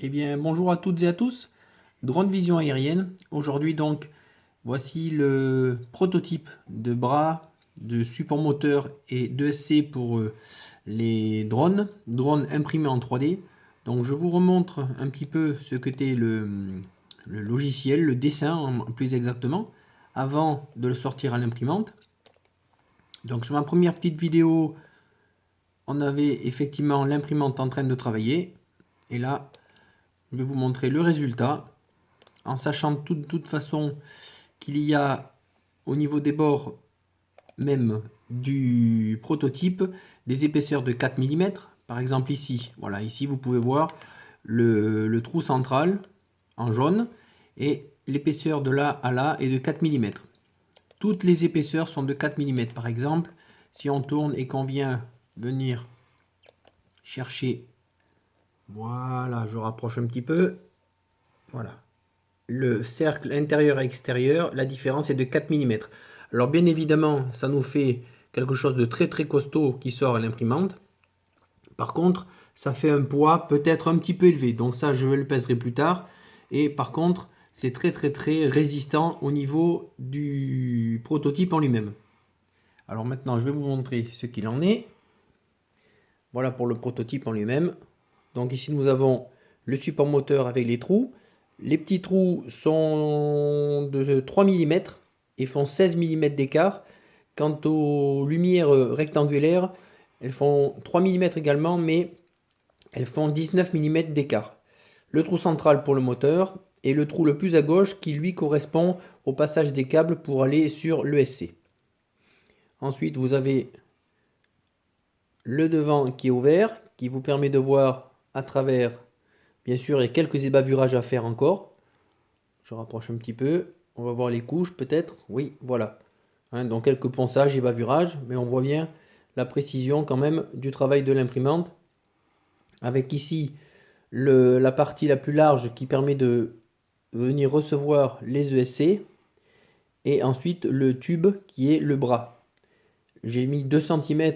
Eh bien, bonjour à toutes et à tous. Drone Vision aérienne. Aujourd'hui donc, voici le prototype de bras, de support moteur et de SC pour les drones imprimés en 3D. Donc je vous remontre un petit peu ce que était le logiciel, le dessin plus exactement, avant de le sortir à l'imprimante. Donc sur ma première petite vidéo, on avait effectivement l'imprimante en train de travailler. Et là, je vais vous montrer le résultat, en sachant de toute façon qu'il y a au niveau des bords même du prototype des épaisseurs de 4 mm. Par exemple ici, voilà, ici vous pouvez voir le trou central en jaune et l'épaisseur de là à là est de 4 mm. Toutes les épaisseurs sont de 4 mm. Par exemple, si on tourne et qu'on vient venir chercher, voilà, je rapproche un petit peu, voilà, le cercle intérieur et extérieur, la différence est de 4 mm. Alors bien évidemment, ça nous fait quelque chose de très très costaud qui sort à l'imprimante. Par contre, ça fait un poids peut-être un petit peu élevé. Donc ça, je le pèserai plus tard. Et par contre, c'est très très très résistant au niveau du prototype en lui-même. Alors maintenant, je vais vous montrer ce qu'il en est. Voilà pour le prototype en lui-même. Donc ici, nous avons le support moteur avec les trous. Les petits trous sont de 3 mm et font 16 mm d'écart. Quant aux lumières rectangulaires, elles font 3 mm également, mais elles font 19 mm d'écart. Le trou central pour le moteur et le trou le plus à gauche qui lui correspond au passage des câbles pour aller sur l'ESC. Ensuite, vous avez le devant qui est ouvert, qui vous permet de voir à travers. Bien sûr, il y a quelques ébavurages à faire encore. Je rapproche un petit peu. On va voir les couches peut-être. Oui, voilà. Hein, donc quelques ponçages et bavurages, mais on voit bien la précision quand même du travail de l'imprimante. Avec ici la partie la plus large qui permet de venir recevoir les ESC. Et ensuite le tube qui est le bras. J'ai mis 2 cm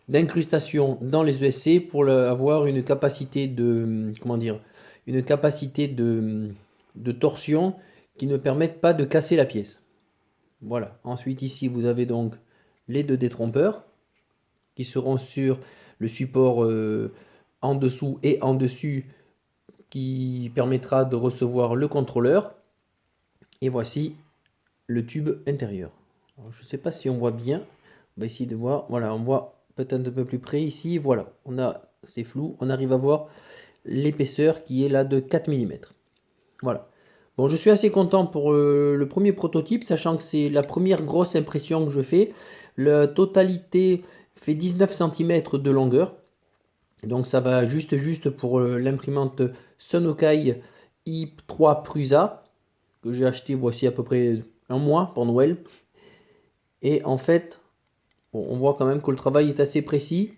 d'incrustation dans les ESC pour avoir une capacité de, comment dire, une capacité de torsion qui ne permette pas de casser la pièce. Voilà. Ensuite ici vous avez donc les deux détrompeurs qui seront sur le support en dessous et en dessus qui permettra de recevoir le contrôleur. Et voici le tube intérieur. Alors, je ne sais pas si on voit bien. On va essayer de voir. Voilà, on voit peut-être un peu plus près ici. Voilà, on a, c'est flou. On arrive à voir l'épaisseur qui est là de 4 mm. Voilà. Bon, je suis assez content pour le premier prototype, sachant que c'est la première grosse impression que je fais. La totalité fait 19 cm de longueur. Donc ça va juste pour l'imprimante Sonokai i3 Prusa que j'ai acheté voici à peu près un mois pour Noël. Et en fait, bon, on voit quand même que le travail est assez précis.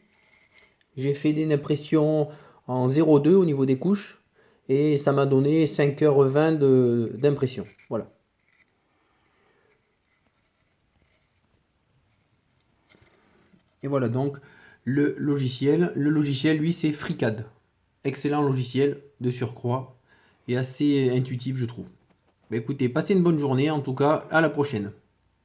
J'ai fait une impression en 0,2 au niveau des couches. Et ça m'a donné 5h20 d'impression. Voilà. Et voilà donc le logiciel. Le logiciel, lui, c'est FreeCAD. Excellent logiciel de surcroît. Et assez intuitif, je trouve. Bah, écoutez, passez une bonne journée. En tout cas, à la prochaine.